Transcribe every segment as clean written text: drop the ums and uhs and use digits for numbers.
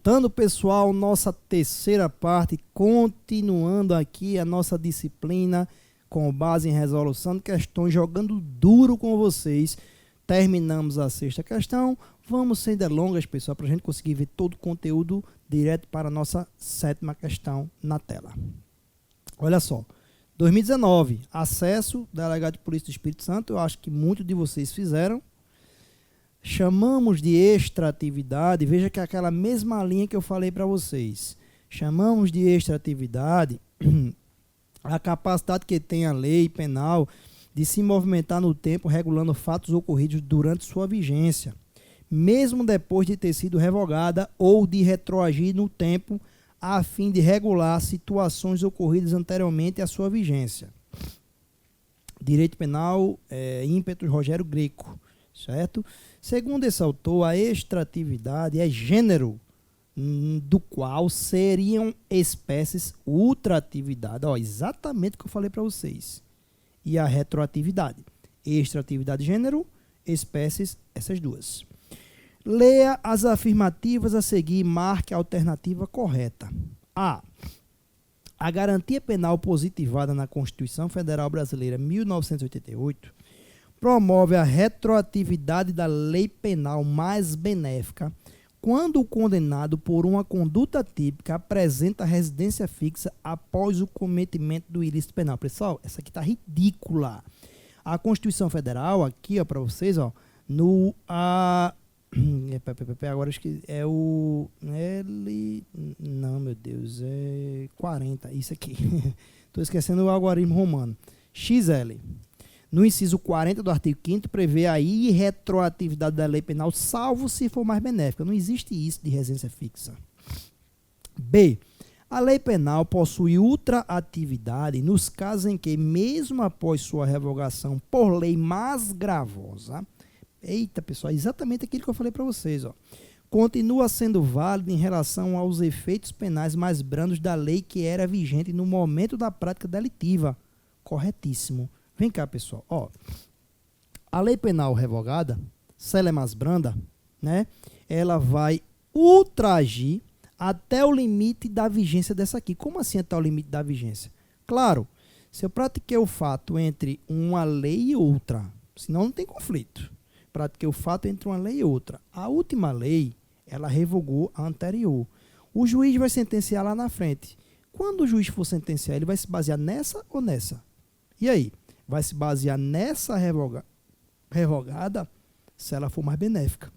Voltando, pessoal, nossa terceira parte, continuando aqui a nossa disciplina com base em resolução de questões, jogando duro com vocês. Terminamos a sexta questão. Vamos sem delongas, pessoal, para a gente conseguir ver todo o conteúdo direto para a nossa sétima questão na tela. Olha só, 2019, acesso, delegado de polícia do Espírito Santo, eu acho que muitos de vocês fizeram. Chamamos de extratividade, veja que é aquela mesma linha que eu falei para vocês. Chamamos de extratividade a capacidade que tem a lei penal de se movimentar no tempo regulando fatos ocorridos durante sua vigência, mesmo depois de ter sido revogada ou de retroagir no tempo a fim de regular situações ocorridas anteriormente à sua vigência. Direito Penal, ímpeto Rogério Greco, certo? Segundo esse autor, a extratividade é gênero do qual seriam espécies ultratividade. Ó, exatamente o que eu falei para vocês. E a retroatividade. Extratividade, gênero, espécies, essas duas. Leia as afirmativas a seguir e marque a alternativa correta. A. A garantia penal positivada na Constituição Federal Brasileira 1988 promove a retroatividade da lei penal mais benéfica quando o condenado por uma conduta típica apresenta residência fixa após o cometimento do ilícito penal. Pessoal, essa aqui está ridícula. A Constituição Federal, aqui ó, para vocês, ó, no agora acho que é o L, não, meu Deus, é 40, isso aqui. Estou esquecendo o algarismo romano. XL. No inciso 40 do artigo 5º, prevê a irretroatividade da lei penal, salvo se for mais benéfica. Não existe isso de residência fixa. B. A lei penal possui ultraatividade nos casos em que, mesmo após sua revogação por lei mais gravosa, eita, pessoal, exatamente aquilo que eu falei para vocês, ó, continua sendo válido em relação aos efeitos penais mais brandos da lei que era vigente no momento da prática delitiva. Corretíssimo. Vem cá, pessoal. Ó, a lei penal revogada, se ela é mais branda, né, ela vai ultragir até o limite da vigência dessa aqui. Como assim até o limite da vigência? Claro, se eu pratiquei o fato entre uma lei e outra, senão não tem conflito. Pratiquei o fato entre uma lei e outra. A última lei, ela revogou a anterior. O juiz vai sentenciar lá na frente. Quando o juiz for sentenciar, ele vai se basear nessa ou nessa? E aí? Vai se basear nessa revogada se ela for mais benéfica.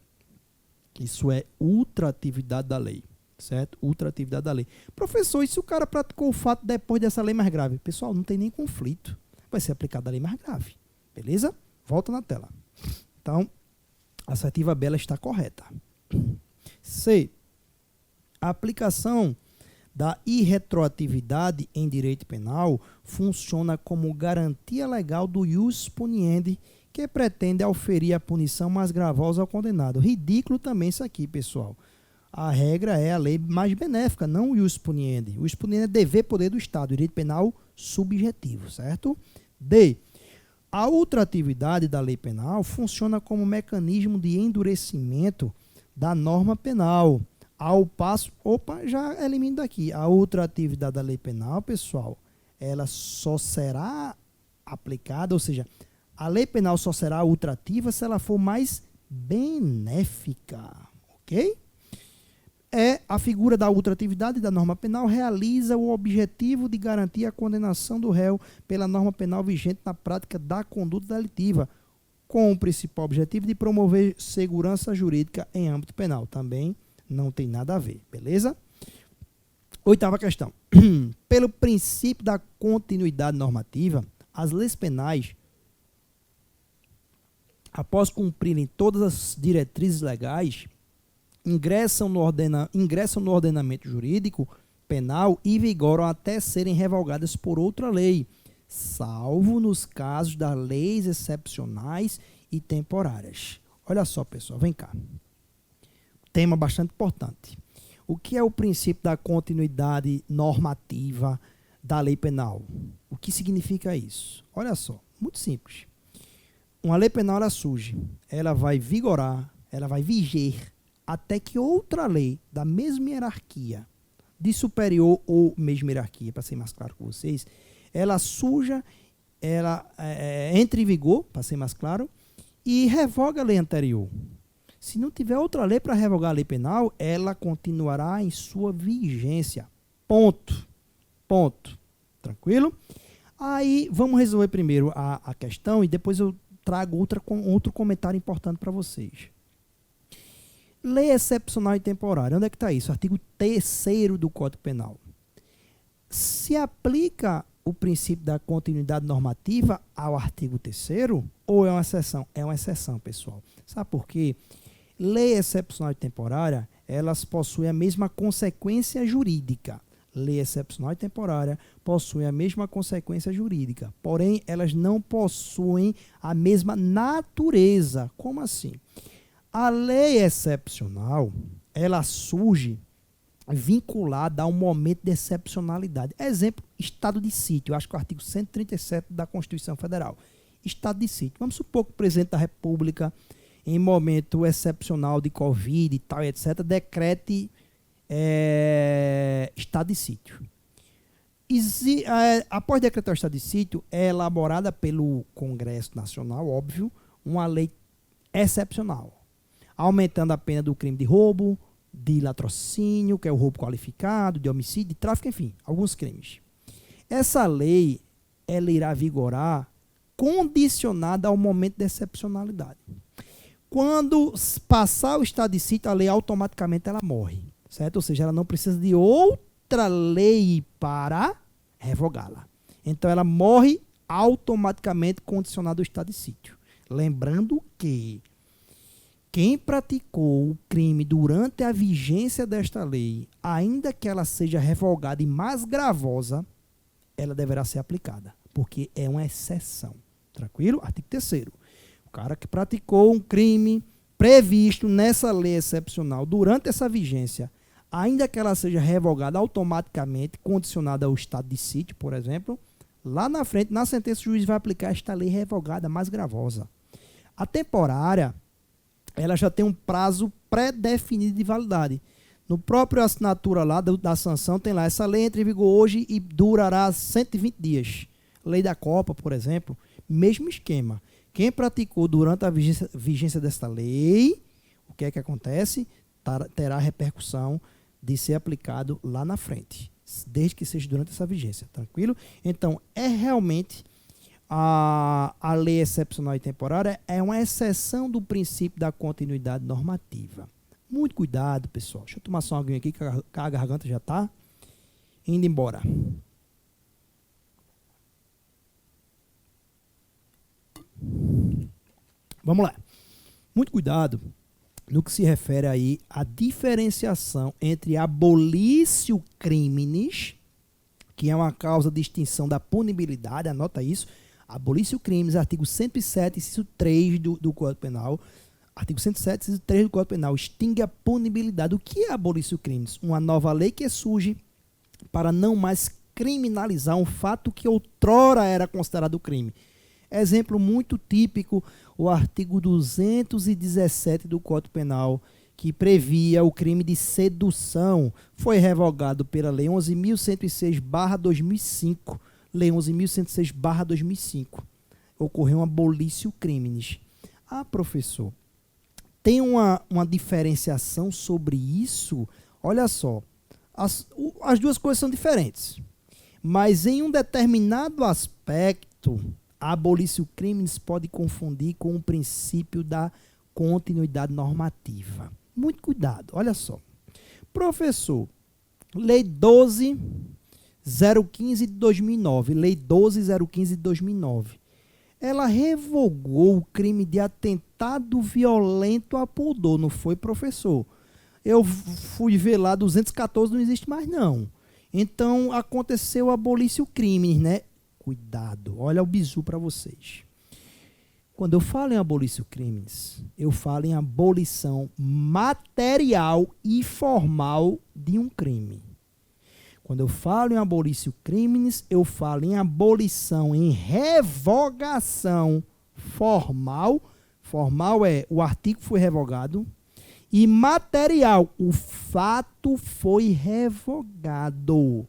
Isso é ultratividade da lei, certo? Ultratividade da lei. Professor, e se o cara praticou o fato depois dessa lei mais grave? Pessoal, não tem nem conflito. Vai ser aplicada a lei mais grave. Beleza? Volta na tela. Então, a assertiva B está correta. C. A aplicação da irretroatividade em direito penal funciona como garantia legal do ius puniendi, que pretende auferir a punição mais gravosa ao condenado. Ridículo também isso aqui, pessoal. A regra é a lei mais benéfica, não o ius puniendi. O ius puniendi é dever poder do Estado, direito penal subjetivo, certo? D. A ultratividade da lei penal funciona como mecanismo de endurecimento da norma penal. Ao passo, já elimino daqui. A ultratividade da lei penal, pessoal, ela só será aplicada, ou seja, a lei penal só será ultrativa se ela for mais benéfica, ok? A figura da ultratividade da norma penal realiza o objetivo de garantir a condenação do réu pela norma penal vigente na prática da conduta delitiva, com o principal objetivo de promover segurança jurídica em âmbito penal. Também não tem nada a ver, beleza? Oitava questão. Pelo princípio da continuidade normativa, as leis penais, após cumprirem todas as diretrizes legais, ingressam no ordenamento jurídico penal e vigoram até serem revogadas por outra lei, salvo nos casos das leis excepcionais e temporárias. Olha só, pessoal, vem cá. Tema bastante importante. O que é o princípio da continuidade normativa da lei penal? O que significa isso? Olha só, muito simples. Uma lei penal ela surge, ela vai vigorar, ela vai viger até que outra lei da mesma hierarquia, de superior ou mesma hierarquia, para ser mais claro com vocês, ela entra em vigor, para ser mais claro, e revoga a lei anterior. Se não tiver outra lei para revogar a lei penal, ela continuará em sua vigência. Ponto. Ponto. Tranquilo? Aí, vamos resolver primeiro a questão e depois eu trago outro comentário importante para vocês. Lei excepcional e temporária. Onde é que está isso? Artigo 3º do Código Penal. Se aplica o princípio da continuidade normativa ao artigo 3º ou é uma exceção? É uma exceção, pessoal. Sabe por quê? Lei excepcional e temporária, elas possuem a mesma consequência jurídica. Lei excepcional e temporária possuem a mesma consequência jurídica, porém elas não possuem a mesma natureza. Como assim? A lei excepcional, ela surge vinculada a um momento de excepcionalidade. Exemplo, estado de sítio. Eu acho que é o artigo 137 da Constituição Federal. Estado de sítio. Vamos supor que o presidente da República, em momento excepcional de Covid e tal, etc., decrete estado de sítio. Após decretar o estado de sítio, é elaborada pelo Congresso Nacional, óbvio, uma lei excepcional, aumentando a pena do crime de roubo, de latrocínio, que é o roubo qualificado, de homicídio, de tráfico, enfim, alguns crimes. Essa lei, ela irá vigorar condicionada ao momento de excepcionalidade. Quando passar o estado de sítio, a lei automaticamente ela morre, certo? Ou seja, ela não precisa de outra lei para revogá-la. Então, ela morre automaticamente condicionada ao estado de sítio. Lembrando que quem praticou o crime durante a vigência desta lei, ainda que ela seja revogada e mais gravosa, ela deverá ser aplicada, porque é uma exceção. Tranquilo? Artigo 3º. O cara que praticou um crime previsto nessa lei excepcional durante essa vigência, ainda que ela seja revogada automaticamente, condicionada ao estado de sítio, por exemplo, lá na frente, na sentença, o juiz vai aplicar esta lei revogada mais gravosa. A temporária, ela já tem um prazo pré-definido de validade. No próprio assinatura lá da sanção tem lá, essa lei entra em vigor hoje e durará 120 dias. Lei da Copa, por exemplo, mesmo esquema. Quem praticou durante a vigência desta lei, o que é que acontece? Terá repercussão de ser aplicado lá na frente, desde que seja durante essa vigência, tranquilo? Então, é realmente a lei excepcional e temporária é uma exceção do princípio da continuidade normativa. Muito cuidado, pessoal. Deixa eu tomar só uma aguinha aqui, que a garganta já está indo embora. Vamos lá. Muito cuidado no que se refere aí à diferenciação entre abolício criminis, que é uma causa de extinção da punibilidade, anota isso, abolício crimes, artigo 107, inciso 3 do Código Penal. Artigo 107, inciso 3 do Código Penal, extingue a punibilidade. O que é abolício crimes? Uma nova lei que surge para não mais criminalizar um fato que outrora era considerado crime. Exemplo muito típico, o artigo 217 do Código Penal, que previa o crime de sedução, foi revogado pela Lei 11.106/2005. Lei 11.106/2005. Ocorreu um abolício crimes. Ah, professor, tem uma diferenciação sobre isso? Olha só, as duas coisas são diferentes, mas em um determinado aspecto, abolício crimes pode confundir com o princípio da continuidade normativa. Muito cuidado, olha só. Professor, Lei 12.015 de 2009, Lei 12.015 de 2009, ela revogou o crime de atentado violento a pudor, não foi, professor? Eu fui ver lá, 214 não existe mais, não. Então, aconteceu o abolício crimes, né? Cuidado, olha o bizu para vocês. Quando eu falo em abolício crimes, eu falo em abolição material e formal de um crime. Quando eu falo em abolício crimes, eu falo em abolição, em revogação formal. Formal é o artigo foi revogado E material, o fato foi revogado.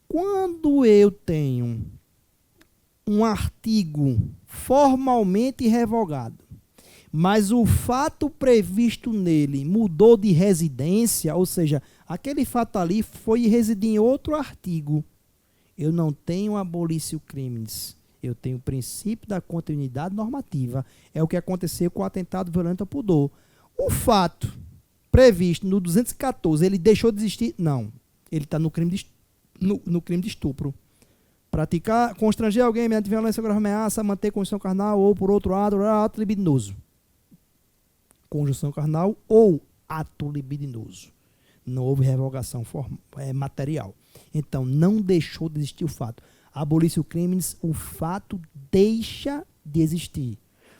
Quando eu tenho um artigo formalmente revogado, mas o fato previsto nele mudou de residência, ou seja, aquele fato ali foi residir em outro artigo, eu não tenho abolício crimes. Eu tenho o princípio da continuidade normativa. É o que aconteceu com o atentado violento ao pudor. O fato previsto no 214, ele deixou de existir? Não. Ele está no crime de estupro. Praticar, constranger alguém mediante violência, grave ameaça, manter conjunção carnal ou, por outro lado, ato libidinoso. Conjunção carnal ou ato libidinoso. Não houve revogação material. Então, não deixou de existir o fato. Abolício crimes, o fato deixa de existir.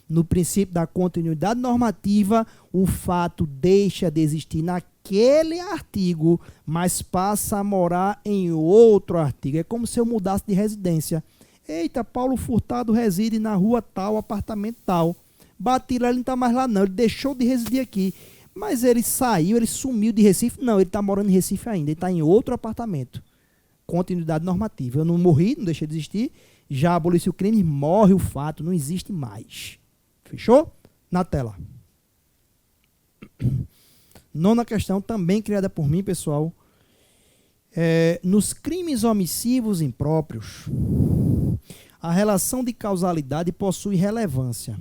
No princípio da continuidade normativa, o fato deixa de existir naquele artigo, mas passa a morar em outro artigo. É como se eu mudasse de residência. Eita, Paulo Furtado reside na rua tal, apartamento tal. Bati lá, ele não está mais lá não, ele deixou de residir aqui. Mas ele saiu, ele sumiu de Recife? Não, ele está morando em Recife ainda, ele está em outro apartamento. Continuidade normativa. Eu não morri, não deixei de existir. Já aboliu-se o crime, morre o fato, não existe mais. Fechou? Na tela. Nona questão, também criada por mim, pessoal. Nos crimes omissivos impróprios, a relação de causalidade possui relevância,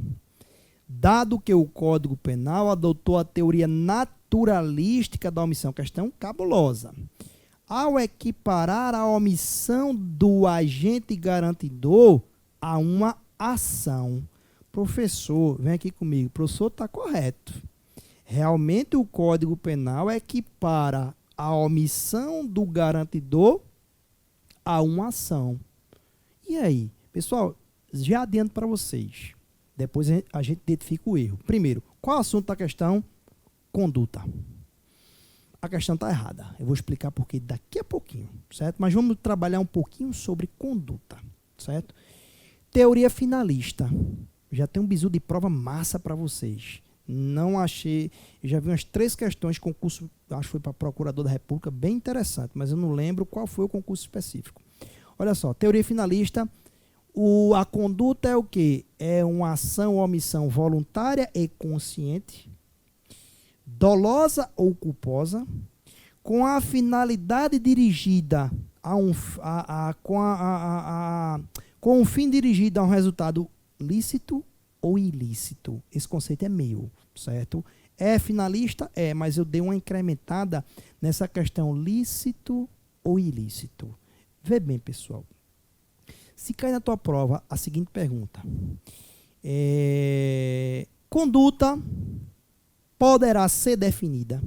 dado que o Código Penal adotou a teoria naturalística da omissão. Questão cabulosa. Ao equiparar a omissão do agente garantidor a uma ação. Professor, vem aqui comigo. O professor está correto. Realmente o Código Penal equipara a omissão do garantidor a uma ação. E aí? Pessoal, já adianto para vocês. Depois a gente identifica o erro. Primeiro, qual é o assunto da questão? Conduta. A questão está errada. Eu vou explicar por quê daqui a pouquinho, certo? Mas vamos trabalhar um pouquinho sobre conduta, certo? Teoria finalista. Já tem um bizu de prova massa para vocês. Não achei... Eu já vi umas 3 questões de concurso, acho que foi para Procurador da República, bem interessante, mas eu não lembro qual foi o concurso específico. Olha só, teoria finalista. A conduta é o quê? É uma ação ou omissão voluntária e consciente, dolosa ou culposa, com a finalidade dirigida com um fim dirigido a um resultado lícito ou ilícito. Esse conceito é meu, certo? É finalista? É, mas eu dei uma incrementada nessa questão lícito ou ilícito. Vê bem, pessoal. Se cair na tua prova a seguinte pergunta. Conduta poderá ser definida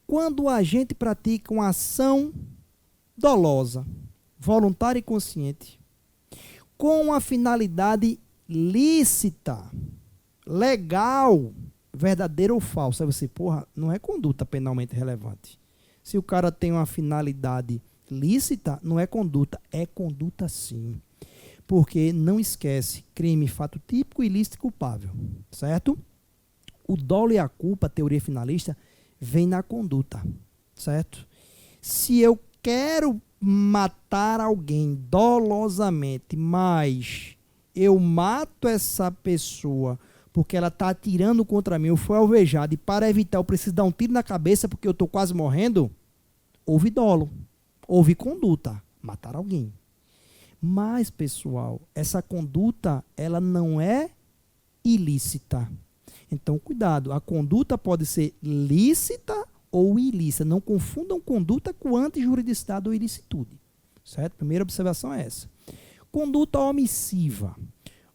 quando o agente pratica uma ação dolosa, voluntária e consciente, com a finalidade lícita, legal, verdadeira ou falsa. Aí você, porra, não é conduta penalmente relevante. Se o cara tem uma finalidade lícita, não é conduta sim. Porque, não esquece, crime, fato típico, ilícito e culpável, certo? O dolo e a culpa, a teoria finalista, vem na conduta, certo? Se eu quero matar alguém dolosamente, mas eu mato essa pessoa porque ela está atirando contra mim, ou foi alvejada, e para evitar eu preciso dar um tiro na cabeça porque eu estou quase morrendo, houve dolo, houve conduta, matar alguém. Mas, pessoal, essa conduta, ela não é ilícita. Então, cuidado, a conduta pode ser lícita ou ilícita. Não confundam conduta com antijuridicidade ou ilicitude. Certo? Primeira observação é essa. Conduta omissiva.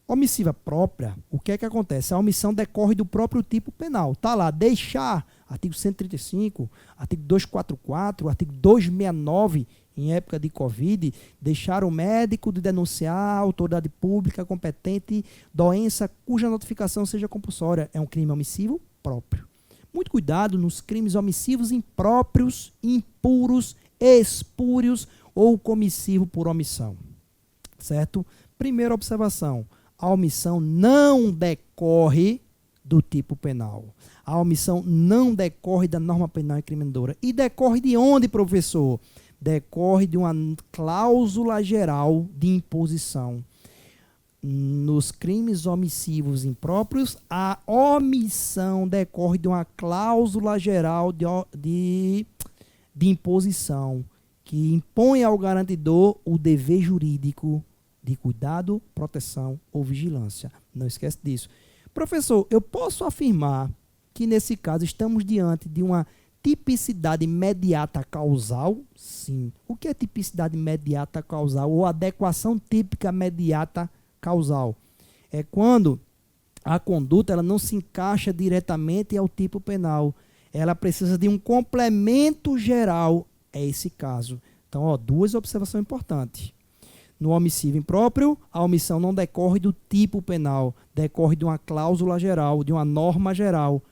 Omissiva própria, o que é que acontece? A omissão decorre do próprio tipo penal. Está lá, deixar, artigo 135, artigo 244, artigo 269, em época de Covid, deixar o médico de denunciar a autoridade pública competente doença cuja notificação seja compulsória. É um crime omissivo próprio. Muito cuidado nos crimes omissivos impróprios, impuros, espúrios ou comissivo por omissão. Certo? Primeira observação. A omissão não decorre do tipo penal. A omissão não decorre da norma penal incriminadora. E decorre de onde, professor? Decorre de uma cláusula geral de imposição. Nos crimes omissivos impróprios, a omissão decorre de uma cláusula geral de imposição, que impõe ao garantidor o dever jurídico de cuidado, proteção ou vigilância. Não esquece disso. Professor, eu posso afirmar que nesse caso estamos diante de uma tipicidade imediata causal? Sim. O que é tipicidade imediata causal ou adequação típica imediata causal? É quando a conduta ela não se encaixa diretamente ao tipo penal. Ela precisa de um complemento geral. É esse caso. Então, ó, duas observações importantes. No omissivo impróprio, a omissão não decorre do tipo penal, decorre de uma cláusula geral, de uma norma geral.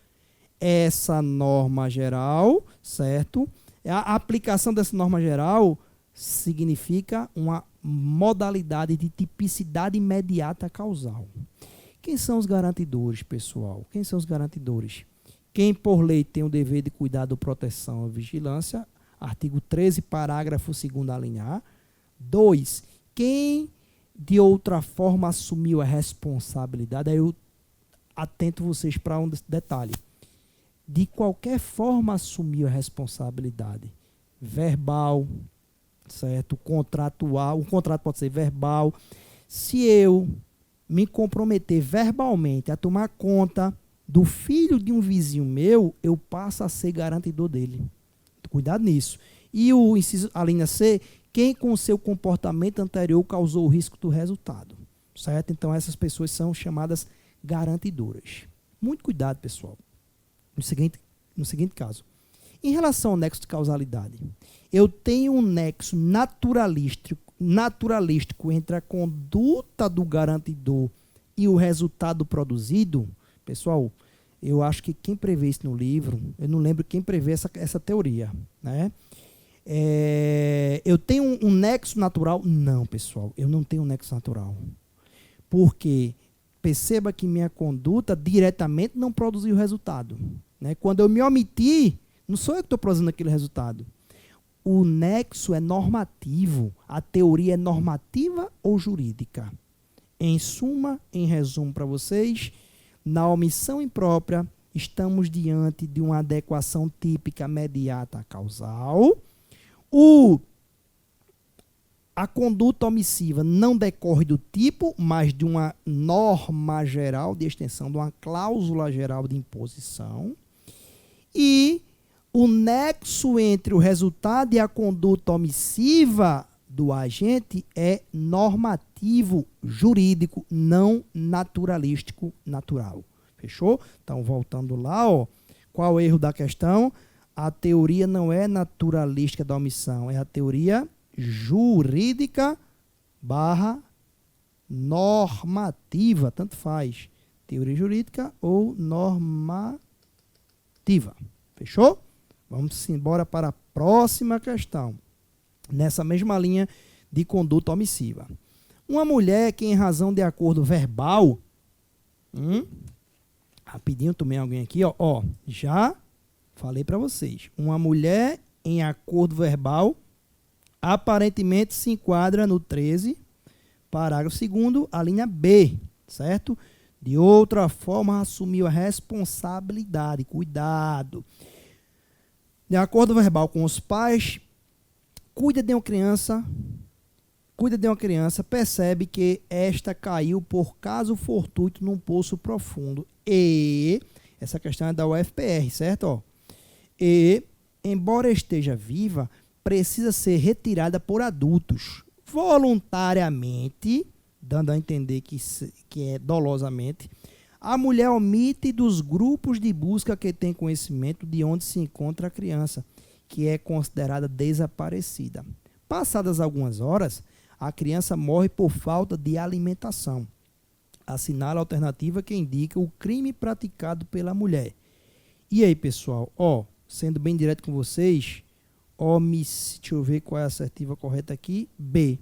Essa norma geral, certo? A aplicação dessa norma geral significa uma modalidade de tipicidade imediata causal. Quem são os garantidores, pessoal? Quem são os garantidores? Quem por lei tem o dever de cuidado, proteção e vigilância, artigo 13, parágrafo 2º, a linha A. 2. Quem de outra forma assumiu a responsabilidade, aí eu atento vocês para um detalhe. De qualquer forma assumiu a responsabilidade. Verbal, certo? Contratual. O contrato pode ser verbal. Se eu me comprometer verbalmente a tomar conta do filho de um vizinho meu, eu passo a ser garantidor dele. Cuidado nisso. E o inciso, a linha C, quem com seu comportamento anterior causou o risco do resultado. Certo? Então essas pessoas são chamadas garantidoras. Muito cuidado, pessoal. No seguinte caso. Em relação ao nexo de causalidade, eu tenho um nexo naturalístico entre a conduta do garantidor e o resultado produzido. Pessoal, eu acho que quem prevê isso no livro, eu não lembro quem prevê essa teoria, né? Eu tenho um nexo natural? Não, pessoal, eu não tenho um nexo natural. Porque perceba que minha conduta diretamente não produziu resultado. Né? Quando eu me omiti, não sou eu que estou produzindo aquele resultado. O nexo é normativo. A teoria é normativa ou jurídica? Em suma, em resumo para vocês, na omissão imprópria, estamos diante de uma adequação típica imediata causal. A conduta omissiva não decorre do tipo, mas de uma norma geral de extensão, de uma cláusula geral de imposição. E o nexo entre o resultado e a conduta omissiva do agente é normativo, jurídico, não naturalístico, natural. Fechou? Então, voltando lá, ó, qual o erro da questão? A teoria não é naturalística da omissão, é a teoria jurídica / normativa, tanto faz. Teoria jurídica ou normativa. Fechou? Vamos embora para a próxima questão. Nessa mesma linha de conduta omissiva. Uma mulher que, em razão de acordo verbal, rapidinho, tomei alguém aqui, ó, já falei para vocês. Uma mulher em acordo verbal aparentemente se enquadra no 13, parágrafo 2º, a linha B, certo? De outra forma, assumiu a responsabilidade. Cuidado. De acordo verbal com os pais, cuida de uma criança, percebe que esta caiu por caso fortuito num poço profundo. E, essa questão é da UFPR, certo? Ó. E, embora esteja viva, precisa ser retirada por adultos, voluntariamente, dando a entender que é dolosamente. A mulher omite dos grupos de busca que tem conhecimento de onde se encontra a criança, que é considerada desaparecida. Passadas algumas horas, a criança morre por falta de alimentação. Assinala a alternativa que indica o crime praticado pela mulher. E aí, pessoal, ó, sendo bem direto com vocês, deixa eu ver qual é a assertiva correta aqui. B.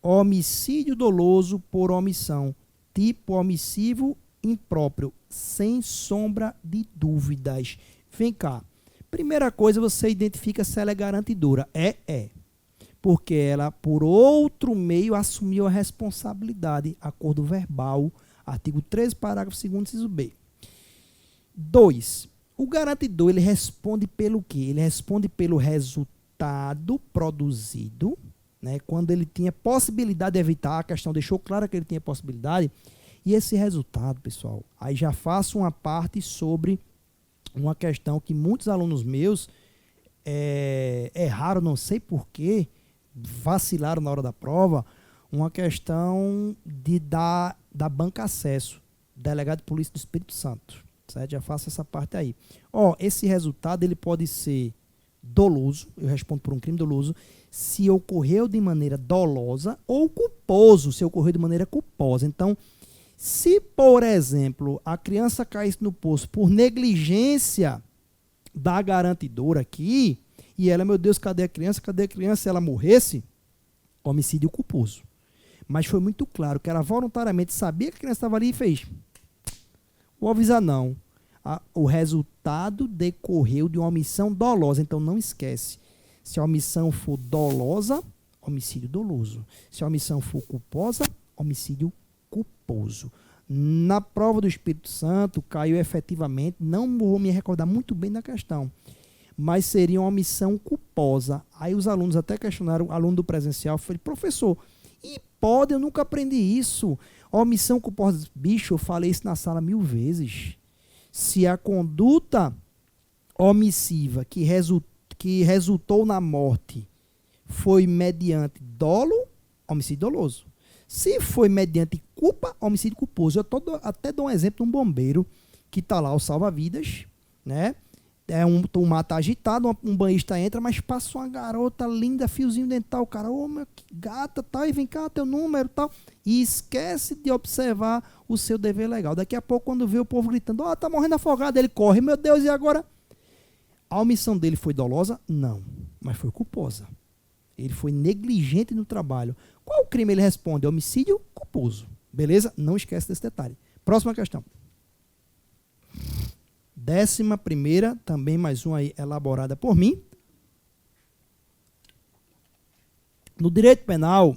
Homicídio doloso por omissão, tipo omissivo impróprio. sem sombra de dúvidas. Vem cá. Primeira coisa, você identifica se ela é garantidora. É. Porque ela, por outro meio, assumiu a responsabilidade. Acordo verbal, artigo 13, parágrafo 2º, inciso B. 2. O garantidor, ele responde pelo quê? Ele responde pelo resultado produzido, né? Quando ele tinha possibilidade de evitar, a questão deixou clara que ele tinha possibilidade. E esse resultado, pessoal, aí já faço uma parte sobre uma questão que muitos alunos meus erraram, não sei porquê, vacilaram na hora da prova, uma questão da banca acesso, delegado de polícia do Espírito Santo, certo? Já faço essa parte aí. Esse resultado ele pode ser doloso, eu respondo por um crime doloso, se ocorreu de maneira dolosa ou culposo, se ocorreu de maneira culposa. Então, se, por exemplo, a criança caísse no poço por negligência da garantidora aqui, e ela, meu Deus, cadê a criança? Se ela morresse, homicídio culposo. Mas foi muito claro que ela voluntariamente sabia que a criança estava ali e fez. Vou avisar não. O resultado decorreu de uma omissão dolosa. Então não esquece. Se a omissão for dolosa, homicídio doloso. Se a omissão for culposa, homicídio culposo. Na prova do Espírito Santo, caiu efetivamente, não vou me recordar muito bem da questão, mas seria uma omissão culposa. Aí os alunos até questionaram, o aluno do presencial, falei, professor, e pode, eu nunca aprendi isso. Omissão culposa, bicho, eu falei isso na sala 1000 vezes. Se a conduta omissiva que resultou na morte foi mediante dolo, homicídio doloso. Se foi mediante culpa, homicídio culposo. Eu até dou um exemplo de um bombeiro que está lá, o salva-vidas, né? Um mar tá agitado, um banhista entra, mas passa uma garota linda, fiozinho dental, o cara, meu, que gata, tal, e vem cá, teu número, tal, e esquece de observar o seu dever legal. Daqui a pouco, quando vê o povo gritando, tá morrendo afogado, ele corre, meu Deus, e agora? A omissão dele foi dolosa? Não, mas foi culposa. Ele foi negligente no trabalho. Qual crime ele responde? Homicídio culposo. Beleza? Não esquece desse detalhe. Próxima questão. 11ª, também mais uma aí elaborada por mim. No direito penal,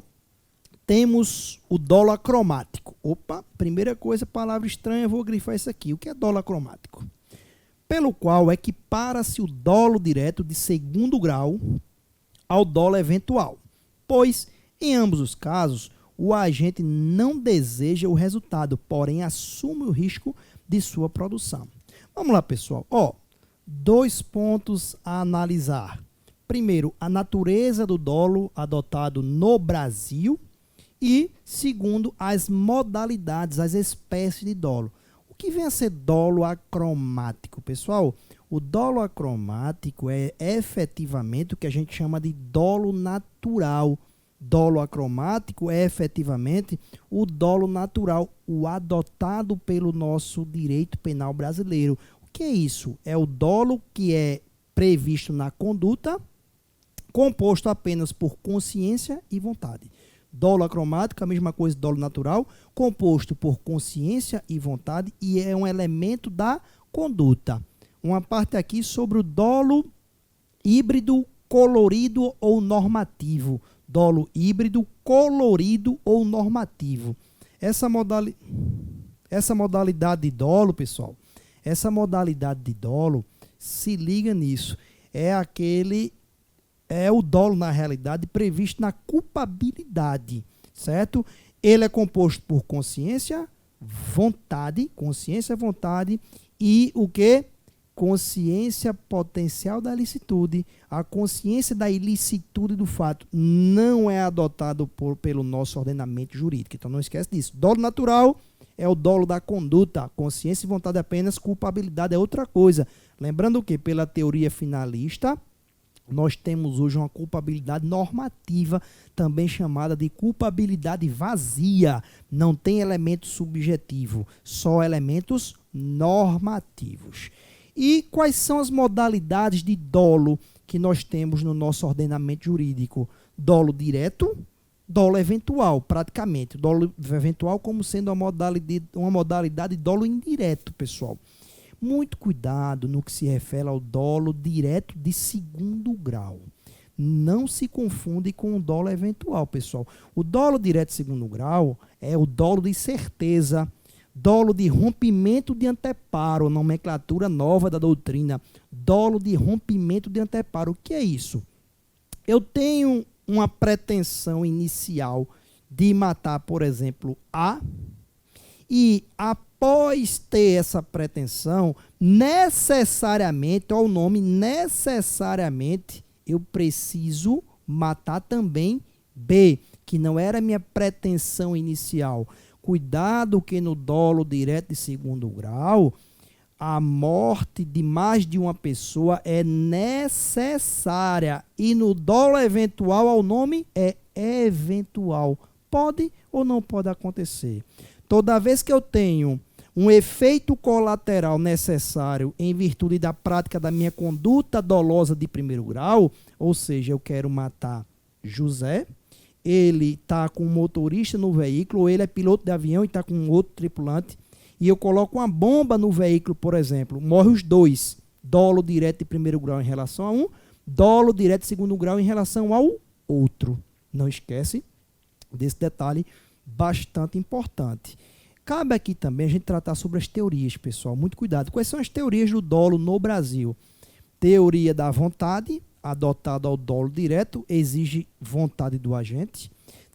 temos o dolo acromático. Opa, primeira coisa, palavra estranha, eu vou grifar isso aqui. O que é dolo acromático? Pelo qual equipara-se o dolo direto de segundo grau ao dolo eventual, pois, em ambos os casos, o agente não deseja o resultado, porém assume o risco de sua produção. Vamos lá, pessoal. 2 pontos a analisar. Primeiro, a natureza do dolo adotado no Brasil e, segundo, as modalidades, as espécies de dolo. O que vem a ser dolo acromático, pessoal? O dolo acromático é efetivamente o que a gente chama de dolo natural. Dolo acromático é efetivamente o dolo natural, o adotado pelo nosso direito penal brasileiro. O que é isso? É o dolo que é previsto na conduta, composto apenas por consciência e vontade. Dolo acromático, a mesma coisa do dolo natural, composto por consciência e vontade, e é um elemento da conduta. Uma parte aqui sobre o dolo híbrido, colorido ou normativo. Dolo híbrido, colorido ou normativo. Essa modalidade de dolo, pessoal, essa modalidade de dolo, se liga nisso, é o dolo, na realidade, previsto na culpabilidade, certo? Ele é composto por consciência, vontade e o quê? Consciência potencial da ilicitude. A consciência da ilicitude do fato não é adotado pelo nosso ordenamento jurídico. Então não esquece disso. Dolo natural é o dolo da conduta. Consciência e vontade apenas, culpabilidade é outra coisa. Lembrando que, pela teoria finalista, nós temos hoje uma culpabilidade normativa, também chamada de culpabilidade vazia. Não tem elemento subjetivo, só elementos normativos. E quais são as modalidades de dolo que nós temos no nosso ordenamento jurídico? Dolo direto, dolo eventual, praticamente. Dolo eventual como sendo uma modalidade de dolo indireto, pessoal. Muito cuidado no que se refere ao dolo direto de segundo grau. Não se confunde com o dolo eventual, pessoal. O dolo direto de segundo grau é o dolo de certeza, dolo de rompimento de anteparo, nomenclatura nova da doutrina. Dolo de rompimento de anteparo. O que é isso? Eu tenho uma pretensão inicial de matar, por exemplo, A, e após ter essa pretensão, necessariamente, olha o nome, necessariamente, eu preciso matar também B, que não era minha pretensão inicial. Cuidado que no dolo direto de segundo grau, a morte de mais de uma pessoa é necessária. E no dolo eventual, ao nome é eventual. Pode ou não pode acontecer. Toda vez que eu tenho um efeito colateral necessário em virtude da prática da minha conduta dolosa de primeiro grau, ou seja, eu quero matar José, ele está com um motorista no veículo, ou ele é piloto de avião e está com um outro tripulante, e eu coloco uma bomba no veículo, por exemplo, morre os dois, dolo direto de primeiro grau em relação a um, dolo direto de segundo grau em relação ao outro. Não esquece desse detalhe bastante importante. Cabe aqui também a gente tratar sobre as teorias, pessoal. Muito cuidado. Quais são as teorias do dolo no Brasil? Teoria da vontade, adotada ao dolo direto, exige vontade do agente.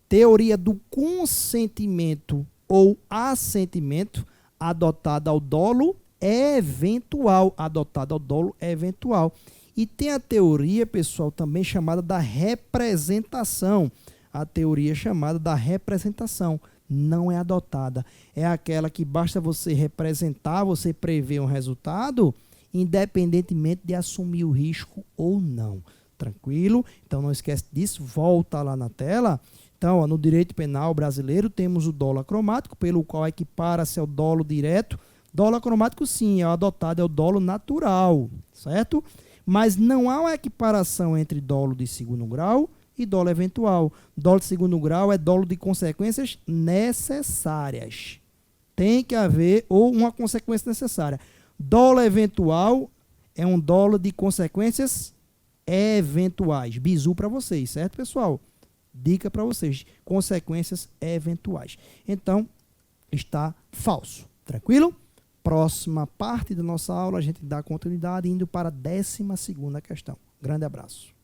Teoria do consentimento ou assentimento, adotada ao dolo eventual. Adotada ao dolo eventual. E tem a teoria, pessoal, também chamada da representação. A teoria chamada da representação não é adotada. É aquela que basta você representar, você prever um resultado, independentemente de assumir o risco ou não. Tranquilo? Então não esquece disso, volta lá na tela. Então, ó, no direito penal brasileiro temos o dolo acromático, pelo qual equipara-se ao dolo direto. Dolo acromático sim, é adotado, é o dolo natural, certo? Mas não há uma equiparação entre dolo de segundo grau e dolo eventual. Dolo de segundo grau é dolo de consequências necessárias. Tem que haver ou uma consequência necessária. Dolo eventual é um dolo de consequências eventuais. Bizu para vocês, certo, pessoal? Dica para vocês. Consequências eventuais. Então, está falso. Tranquilo? Próxima parte da nossa aula, a gente dá continuidade indo para a 12ª questão. Grande abraço.